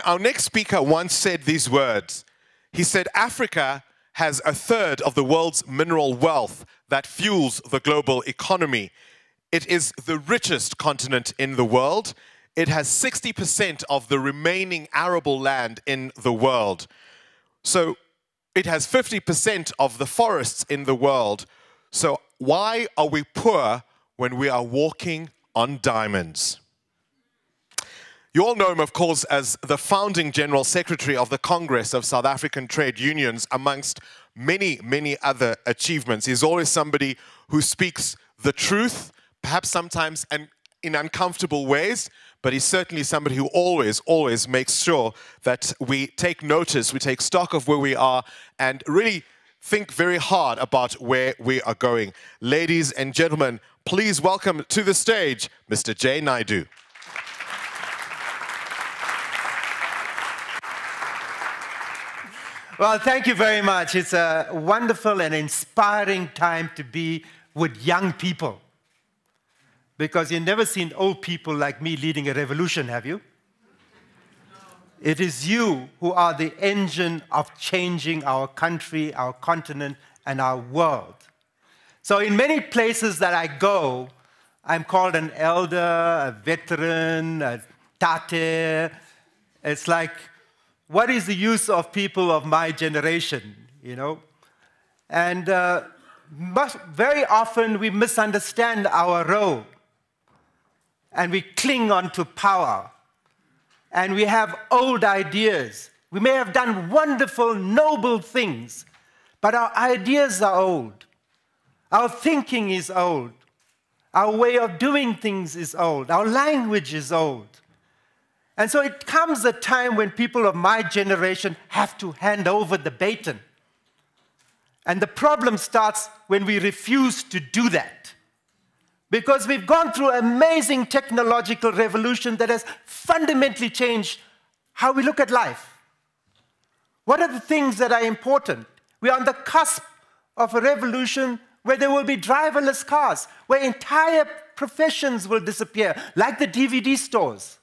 Our next speaker once said these words. He said, Africa has a third of the world's mineral wealth that fuels the global economy. It is the richest continent in the world. It has 60% of the remaining arable land in the world. So it has 50% of the forests in the world. So why are we poor when we are walking on diamonds? You all know him, of course, as the founding General Secretary of the Congress of South African Trade Unions, amongst many, many other achievements. He's always somebody who speaks the truth, perhaps sometimes in uncomfortable ways, but he's certainly somebody who always makes sure that we take notice, we take stock of where we are, and really think very hard about where we are going. Ladies and gentlemen, please welcome to the stage, Mr. Jay Naidoo. Well, thank you very much. It's a wonderful and inspiring time to be with young people. Because you've never seen old people like me leading a revolution, have you? It is you who are the engine of changing our country, our continent, and our world. So in many places that I go, I'm called an elder, a veteran, a tate. It's like, what is the use of people of my generation, you know? And very often we misunderstand our role. And we cling on to power. And we have old ideas. We may have done wonderful, noble things, but our ideas are old. Our thinking is old. Our way of doing things is old. Our language is old. And so it comes a time when people of my generation have to hand over the baton. And the problem starts when we refuse to do that. Because we've gone through an amazing technological revolution that has fundamentally changed how we look at life. What are the things that are important? We are on the cusp of a revolution where there will be driverless cars, where entire professions will disappear, like the DVD stores.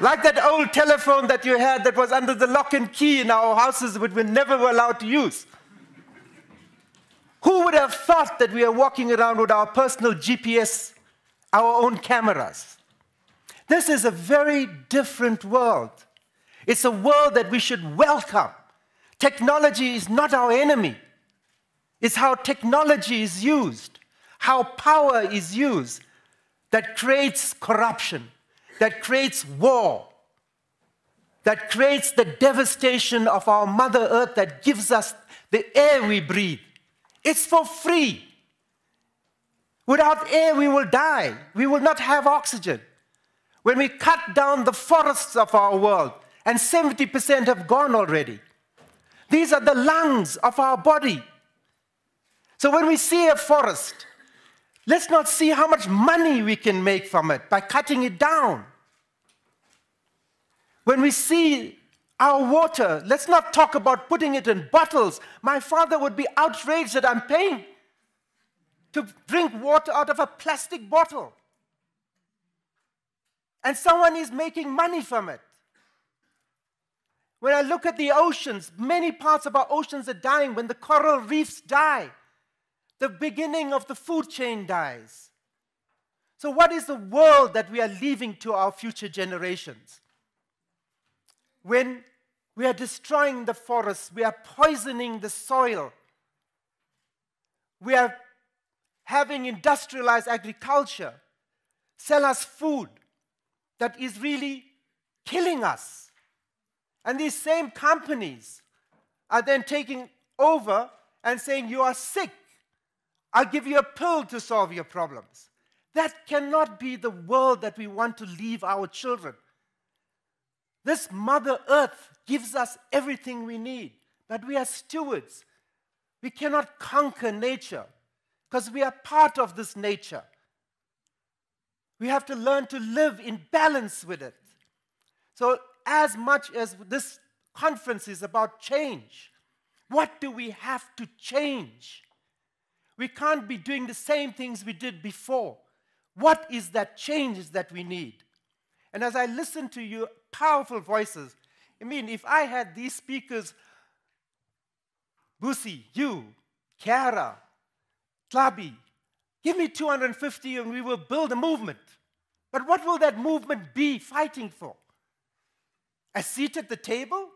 Like that old telephone that you had that was under the lock and key in our houses, which we never were allowed to use. Who would have thought that we are walking around with our personal GPS, our own cameras? This is a very different world. It's a world that we should welcome. Technology is not our enemy. It's how technology is used, how power is used, that creates corruption, that creates war, that creates the devastation of our Mother Earth, that gives us the air we breathe. It's for free. Without air, we will die. We will not have oxygen. When we cut down the forests of our world, and 70% have gone already, these are the lungs of our body. So when we see a forest, let's not see how much money we can make from it by cutting it down. When we see our water, let's not talk about putting it in bottles. My father would be outraged that I'm paying to drink water out of a plastic bottle. And someone is making money from it. When I look at the oceans, many parts of our oceans are dying. When the coral reefs die, the beginning of the food chain dies. So what is the world that we are leaving to our future generations? When we are destroying the forests, we are poisoning the soil, we are having industrialized agriculture sell us food that is really killing us. And these same companies are then taking over and saying, you are sick. I'll give you a pill to solve your problems. That cannot be the world that we want to leave our children. This Mother Earth gives us everything we need, but we are stewards. We cannot conquer nature because we are part of this nature. We have to learn to live in balance with it. So as much as this conference is about change, what do we have to change? We can't be doing the same things we did before. What is that change that we need? And as I listen to you, powerful voices. I mean, if I had these speakers, Busi, you, Kiara, Tlabi, give me 250 and we will build a movement. But what will that movement be fighting for? A seat at the table?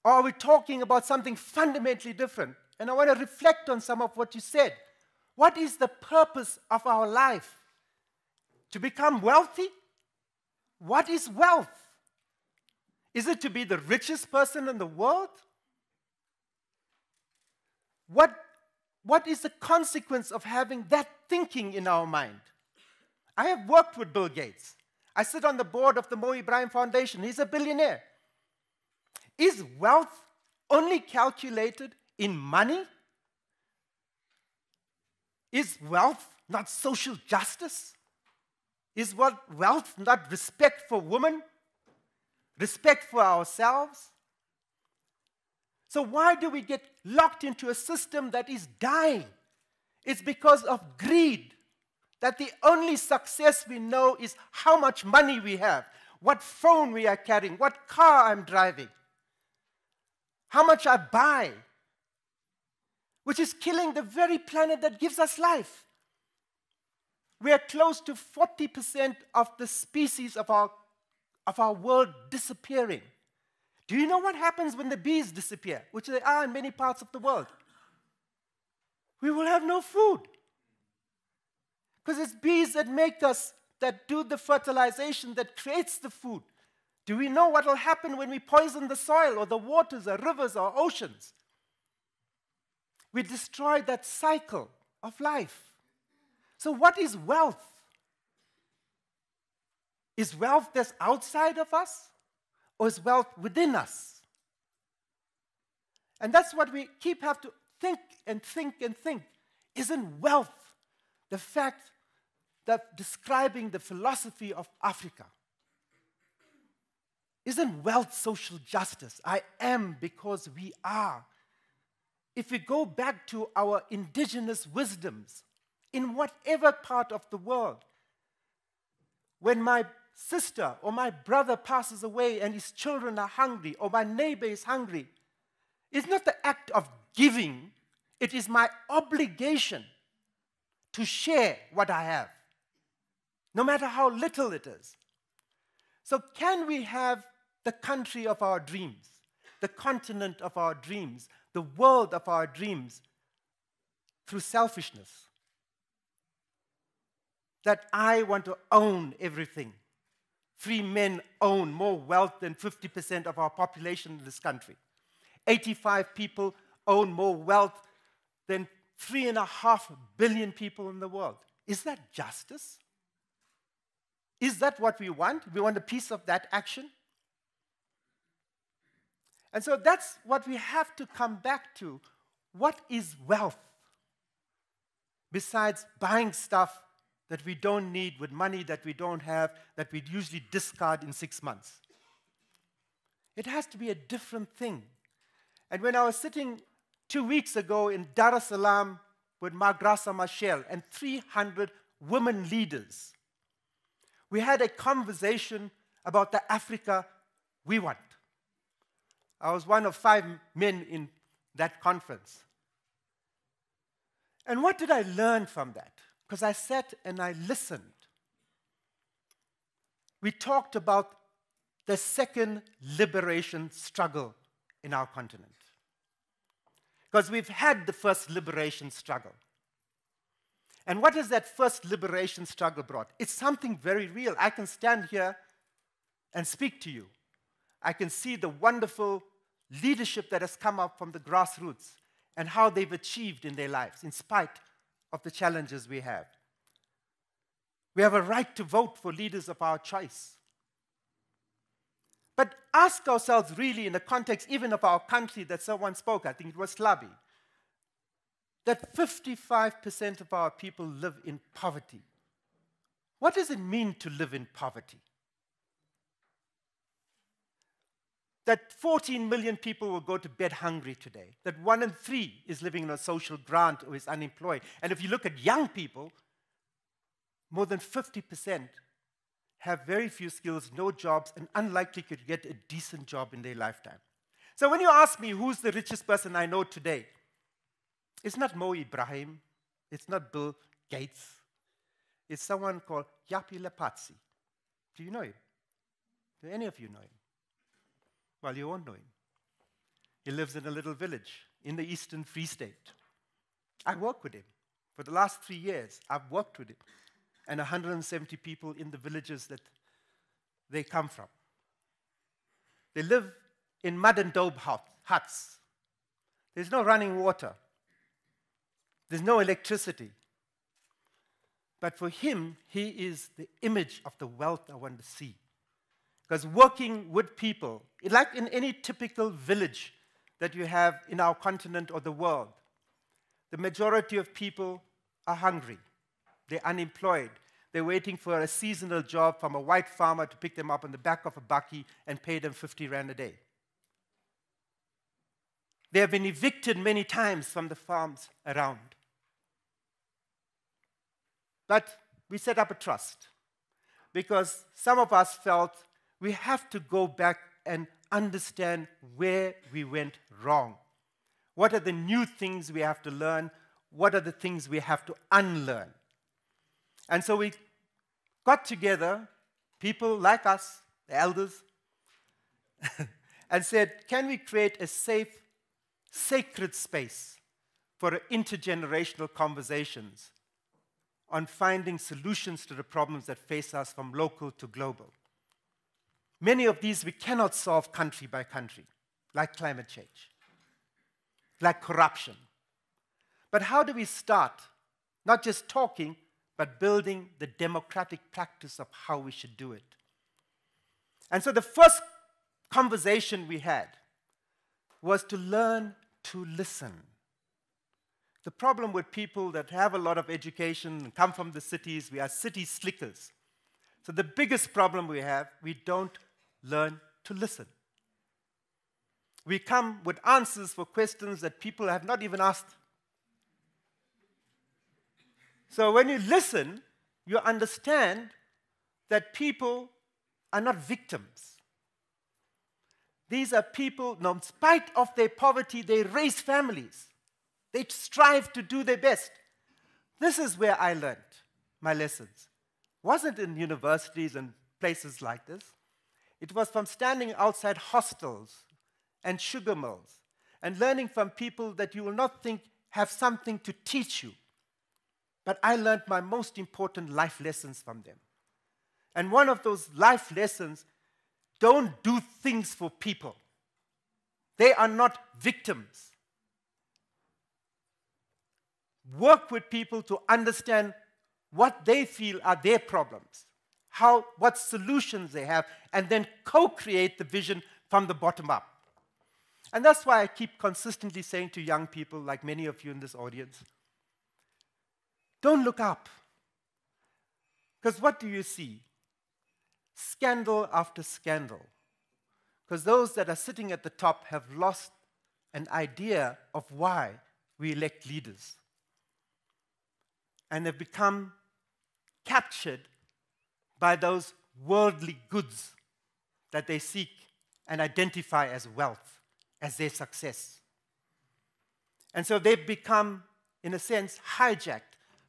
Or are we talking about something fundamentally different? And I want to reflect on some of what you said. What is the purpose of our life? To become wealthy? What is wealth? Is it to be the richest person in the world? What is the consequence of having that thinking in our mind? I have worked with Bill Gates. I sit on the board of the Mo Ibrahim Foundation. He's a billionaire. Is wealth only calculated in money? Is wealth not social justice? Is wealth not respect for women? Respect for ourselves? So why do we get locked into a system that is dying? It's because of greed. That the only success we know is how much money we have, what phone we are carrying, what car I'm driving, how much I buy, which is killing the very planet that gives us life. We are close to 40% of the species of our world disappearing. Do you know what happens when the bees disappear, which they are in many parts of the world? We will have no food. Because it's bees that make us, that do the fertilization, that creates the food. Do we know what will happen when we poison the soil or the waters or rivers or oceans? We destroy that cycle of life. So what is wealth? Is wealth that's outside of us? Or is wealth within us? And that's what we have to think and think and think. Isn't wealth the fact that describing the philosophy of Africa? Isn't wealth social justice? I am because we are. If we go back to our indigenous wisdoms, in whatever part of the world, when my sister or my brother passes away and his children are hungry, or my neighbor is hungry, it's not the act of giving, it is my obligation to share what I have, no matter how little it is. So can we have the country of our dreams, the continent of our dreams, the world of our dreams through selfishness? That I want to own everything. Free men own more wealth than 50% of our population in this country. 85 people own more wealth than 3.5 billion people in the world. Is that justice? Is that what we want? We want a piece of that action? And so that's what we have to come back to. What is wealth? Besides buying stuff that we don't need with money that we don't have, that we usually discard in 6 months. It has to be a different thing. And when I was sitting 2 weeks ago in Dar es Salaam with Magrasa Machel and 300 women leaders, we had a conversation about the Africa we want. I was one of 5 men in that conference. And what did I learn from that? Because I sat and I listened. We talked about the second liberation struggle in our continent. Because we've had the first liberation struggle. And what has that first liberation struggle brought? It's something very real. I can stand here and speak to you. I can see the wonderful leadership that has come up from the grassroots and how they've achieved in their lives, in spite of the challenges we have. We have a right to vote for leaders of our choice. But ask ourselves really in the context even of our country that someone spoke, I think it was Tlabi, that 55% of our people live in poverty. What does it mean to live in poverty? That 14 million people will go to bed hungry today. That 1 in 3 is living on a social grant or is unemployed. And if you look at young people, more than 50% have very few skills, no jobs, and unlikely to get a decent job in their lifetime. So when you ask me who's the richest person I know today, it's not Mo Ibrahim, it's not Bill Gates, it's someone called Yapi Lepatsi. Do you know him? Do any of you know him? Well, you won't know him. He lives in a little village in the Eastern Free State. I work with him. For the last 3 years, I've worked with him and 170 people in the villages that they come from. They live in mud and daub huts. There's no running water. There's no electricity. But for him, he is the image of the wealth I want to see. Because working with people, like in any typical village that you have in our continent or the world, the majority of people are hungry. They're unemployed. They're waiting for a seasonal job from a white farmer to pick them up on the back of a bakkie and pay them 50 rand a day. They have been evicted many times from the farms around. But we set up a trust because some of us felt we have to go back and understand where we went wrong. What are the new things we have to learn? What are the things we have to unlearn? And so we got together, people like us, the elders, and said, can we create a safe, sacred space for intergenerational conversations on finding solutions to the problems that face us from local to global? Many of these we cannot solve country by country, like climate change, like corruption. But how do we start, not just talking, but building the democratic practice of how we should do it? And so the first conversation we had was to learn to listen. The problem with people that have a lot of education and come from the cities, we are city slickers. So the biggest problem we have, we don't learn to listen. We come with answers for questions that people have not even asked. So when you listen, you understand that people are not victims. These are people, in spite of their poverty, they raise families. They strive to do their best. This is where I learned my lessons. It wasn't in universities and places like this. It was from standing outside hostels and sugar mills and learning from people that you will not think have something to teach you. But I learned my most important life lessons from them. And one of those life lessons, don't do things for people. They are not victims. Work with people to understand what they feel are their problems, what solutions they have, and then co-create the vision from the bottom up. And that's why I keep consistently saying to young people, like many of you in this audience, don't look up. Because what do you see? Scandal after scandal. Because those that are sitting at the top have lost an idea of why we elect leaders. And they've become captured by those worldly goods that they seek and identify as wealth, as their success. And so they've become, in a sense, hijacked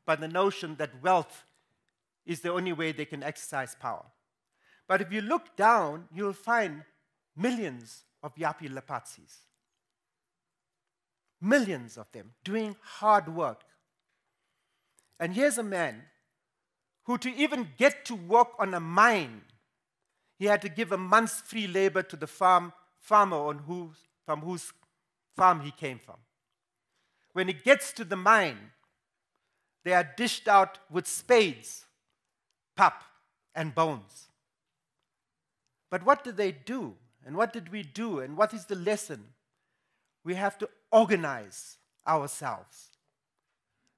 by the notion that wealth is the only way they can exercise power. But if you look down, you'll find millions of Yapi Lepatsis. Millions of them doing hard work. And here's a man who, to even get to work on a mine, he had to give a month's free labor to the farmer from whose farm he came from. When he gets to the mine, they are dished out with spades, pap, and bones. But what did they do? And what did we do? And what is the lesson? We have to organize ourselves.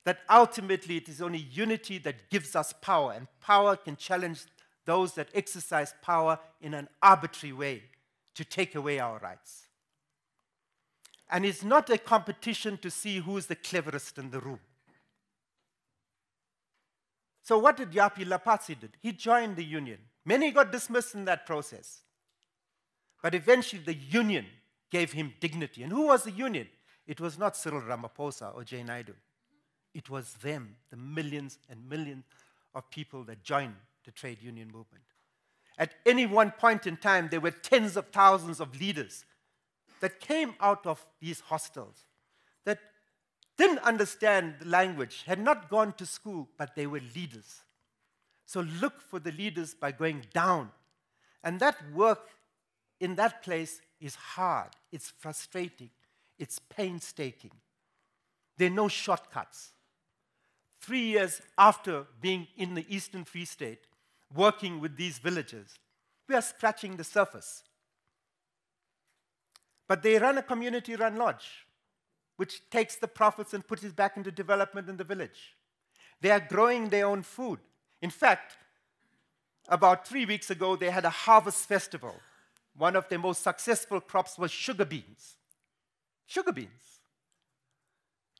That ultimately it is only unity that gives us power, and power can challenge those that exercise power in an arbitrary way to take away our rights. And it's not a competition to see who is the cleverest in the room. So what did Yapi Lepatsi do? He joined the union Many got dismissed in that process. But eventually the union gave him dignity. And who was the union? It was not Cyril Ramaphosa or Jay Naidoo. It was them, the millions and millions of people that joined the trade union movement. At any one point in time, there were tens of thousands of leaders that came out of these hostels, that didn't understand the language, had not gone to school, but they were leaders. So look for the leaders by going down. And that work in that place is hard, it's frustrating, it's painstaking. There are no shortcuts. 3 years after being in the Eastern Free State, working with these villages, we are scratching the surface. But they run a community-run lodge, which takes the profits and puts it back into development in the village. They are growing their own food. In fact, about 3 weeks ago, they had a harvest festival. One of their most successful crops was sugar beans. Sugar beans.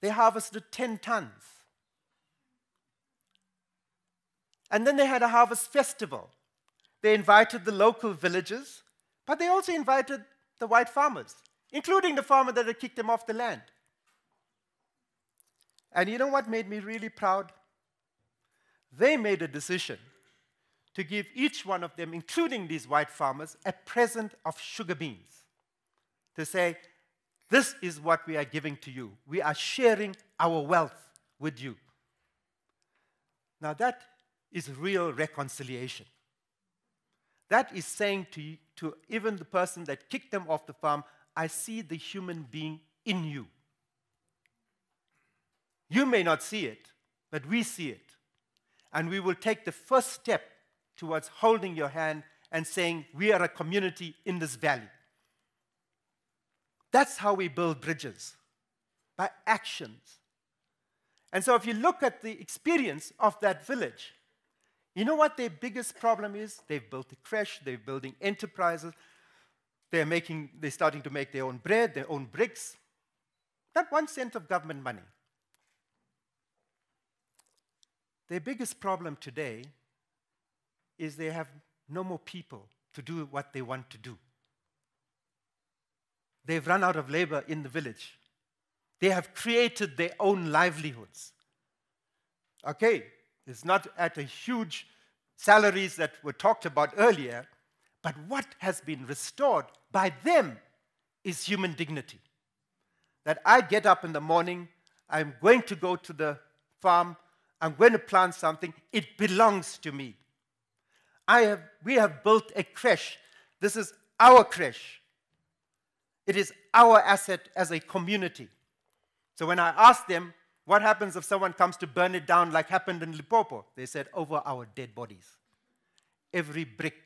They harvested 10 tons. And then they had a harvest festival. They invited the local villagers, but they also invited the white farmers, including the farmer that had kicked them off the land. And you know what made me really proud? They made a decision to give each one of them, including these white farmers, a present of sugar beans. To say, this is what we are giving to you. We are sharing our wealth with you. Now that is real reconciliation. That is saying to even the person that kicked them off the farm, I see the human being in you. You may not see it, but we see it. And we will take the first step towards holding your hand and saying, we are a community in this valley. That's how we build bridges, by actions. And so if you look at the experience of that village, you know what their biggest problem is? They've built a creche, they're building enterprises, they're starting to make their own bread, their own bricks. Not 1 cent of government money. Their biggest problem today is they have no more people to do what they want to do. They've run out of labor in the village. They have created their own livelihoods. Okay, it's not at a huge salaries that were talked about earlier, but what has been restored by them is human dignity. That I get up in the morning, I'm going to go to the farm, I'm going to plant something, it belongs to me. We have built a creche. This is our creche. It is our asset as a community. So when I asked them, what happens if someone comes to burn it down like happened in Limpopo? They said, over our dead bodies. Every brick,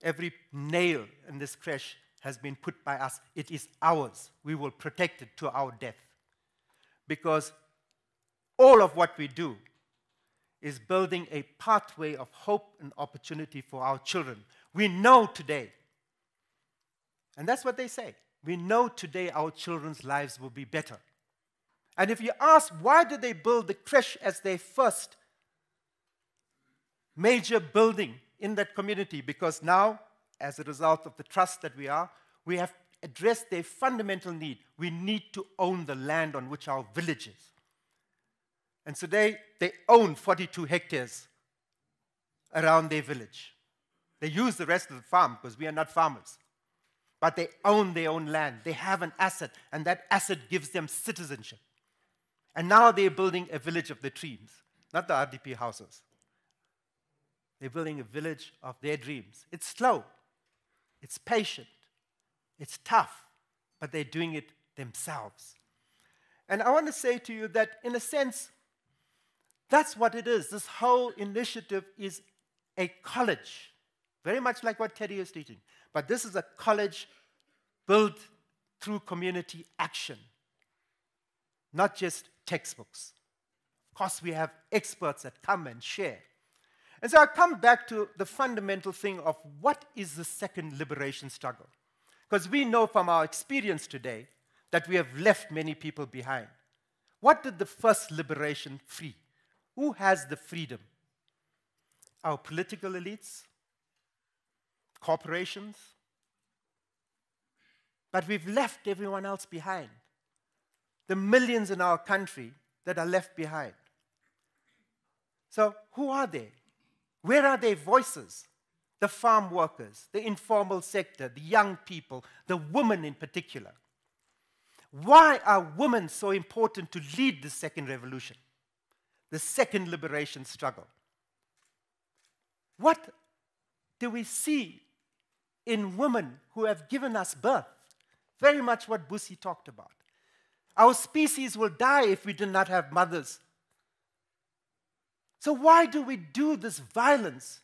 every nail in this creche has been put by us. It is ours. We will protect it to our death. Because all of what we do is building a pathway of hope and opportunity for our children. We know today, and that's what they say, we know today our children's lives will be better. And if you ask, why did they build the creche as their first major building in that community? Because now, as a result of the trust that we have addressed their fundamental need. We need to own the land on which our village is. And so they own 42 hectares around their village. They use the rest of the farm because we are not farmers. But they own their own land. They have an asset, and that asset gives them citizenship. And now they're building a village of their dreams, not the RDP houses. They're building a village of their dreams. It's slow. It's patient. It's tough. But they're doing it themselves. And I want to say to you that, in a sense, that's what it is. This whole initiative is a college, very much like what Teddy is teaching. But this is a college built through community action, not just textbooks. Of course, we have experts that come and share. And so I come back to the fundamental thing of what is the second liberation struggle? Because we know from our experience today that we have left many people behind. What did the first liberation free? Who has the freedom? Our political elites, corporations. But we've left everyone else behind. The millions in our country that are left behind. So who are they? Where are their voices? The farm workers, the informal sector, the young people, the women in particular. Why are women so important to lead the second revolution, the second liberation struggle? What do we see in women who have given us birth? Very much what Busi talked about. Our species will die if we do not have mothers. So why do we do this violence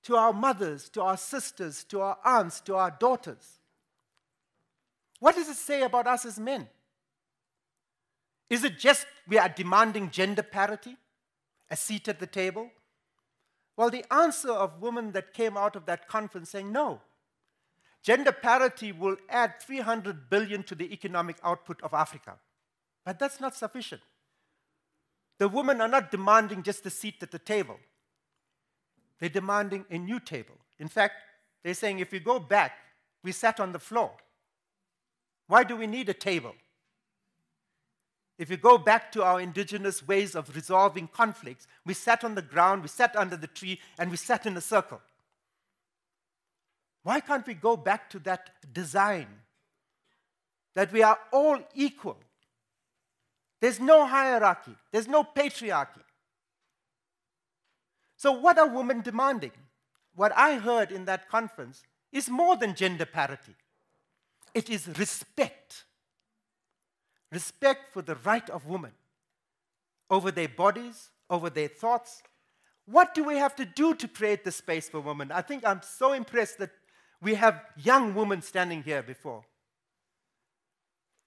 to our mothers, to our sisters, to our aunts, to our daughters? What does it say about us as men? Is it just we are demanding gender parity, a seat at the table? Well, the answer of women that came out of that conference saying no. Gender parity will add 300 billion to the economic output of Africa. But that's not sufficient. The women are not demanding just a seat at the table. They're demanding a new table. In fact, they're saying if we go back, we sat on the floor. Why do we need a table? If you go back to our indigenous ways of resolving conflicts, we sat on the ground, we sat under the tree, and we sat in a circle. Why can't we go back to that design? That we are all equal. There's no hierarchy. There's no patriarchy. So what are women demanding? What I heard in that conference is more than gender parity. It is respect. Respect for the right of women over their bodies, over their thoughts. What do we have to do to create the space for women? I think I'm so impressed that we have young women standing here before.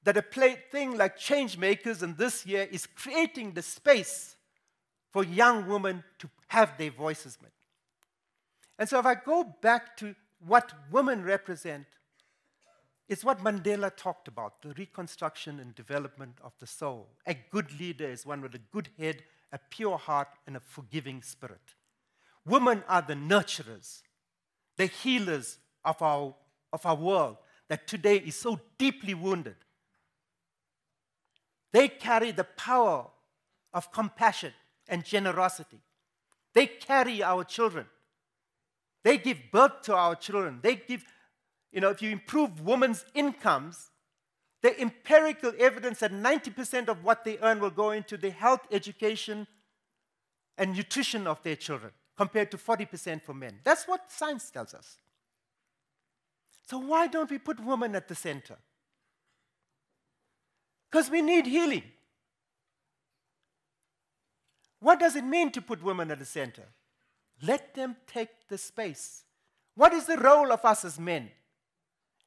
That a thing like Change Makers in this year is creating the space for young women to have their voices met. And so if I go back to what women represent, it's what Mandela talked about, the reconstruction and development of the soul. A good leader is one with a good head, a pure heart, and a forgiving spirit. Women are the nurturers, the healers of our world that today is so deeply wounded. They carry the power of compassion and generosity. They carry our children. They give birth to our children. They give, if you improve women's incomes, the empirical evidence that 90% of what they earn will go into the health, education, and nutrition of their children, compared to 40% for men. That's what science tells us. So why don't we put women at the center? Because we need healing. What does it mean to put women at the center? Let them take the space. What is the role of us as men?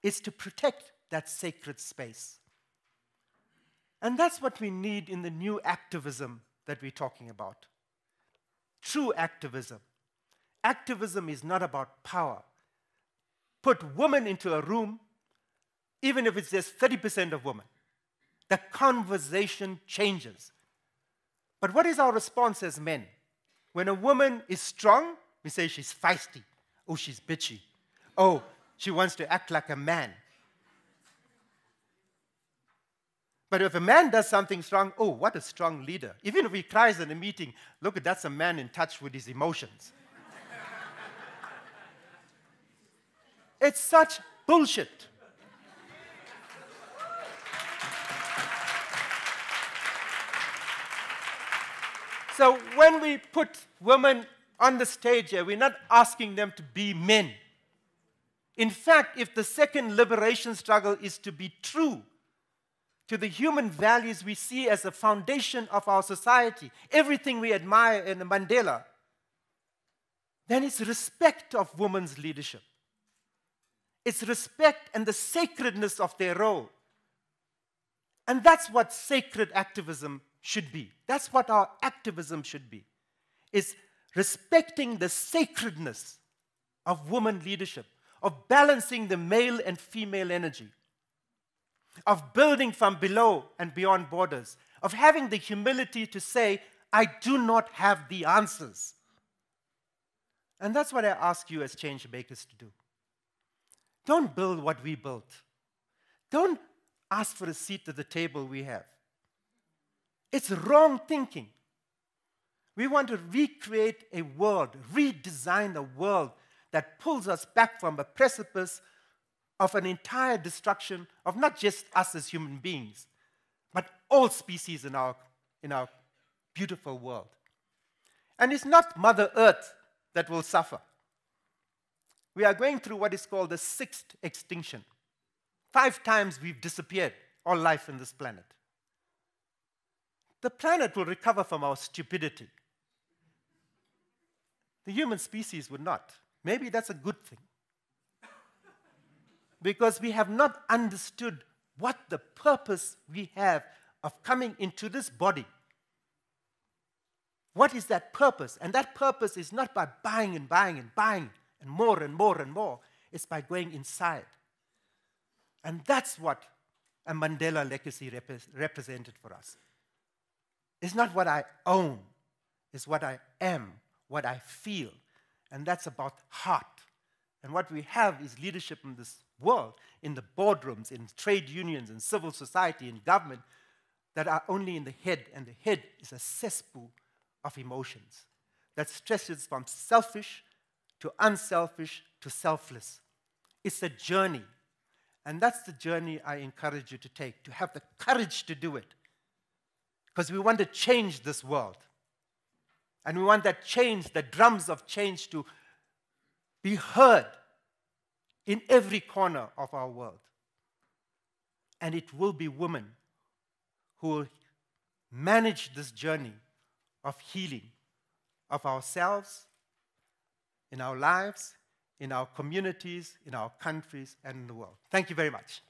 It's to protect that sacred space. And that's what we need in the new activism that we're talking about. True activism. Activism is not about power. Put women into a room, even if it's just 30% of women. The conversation changes. But what is our response as men? When a woman is strong, we say she's feisty. Oh, she's bitchy. Oh, she wants to act like a man. But if a man does something strong, oh, what a strong leader. Even if he cries in a meeting, look, that's a man in touch with his emotions. It's such bullshit. So when we put women on the stage here, we're not asking them to be men. In fact, if the second liberation struggle is to be true to the human values we see as the foundation of our society, everything we admire in Mandela, then it's respect of women's leadership. It's respect and the sacredness of their role. And that's what sacred activism should be. That's what our activism should be. It's respecting the sacredness of women leadership, of balancing the male and female energy, of building from below and beyond borders, of having the humility to say, I do not have the answers. And that's what I ask you as change makers to do. Don't build what we built. Don't ask for a seat at the table we have. It's wrong thinking. We want to recreate a world, redesign a world that pulls us back from a precipice of an entire destruction of not just us as human beings, but all species in our beautiful world. And it's not Mother Earth that will suffer. We are going through what is called the 6th extinction. 5 times we've disappeared, all life in this planet. The planet will recover from our stupidity. The human species would not. Maybe that's a good thing. Because we have not understood what the purpose we have of coming into this body. What is that purpose? And that purpose is not by buying and buying and buying and more and more and more. It's by going inside. And that's what a Mandela legacy represented for us. It's not what I own. It's what I am, what I feel. And that's about heart. And what we have is leadership in this world, in the boardrooms, in trade unions, in civil society, in government, that are only in the head. And the head is a cesspool of emotions that stretches from selfish to unselfish to selfless. It's a journey. And that's the journey I encourage you to take, to have the courage to do it. Because we want to change this world. And we want that change, the drums of change, to be heard in every corner of our world. And it will be women who will manage this journey of healing of ourselves, in our lives, in our communities, in our countries, and in the world. Thank you very much.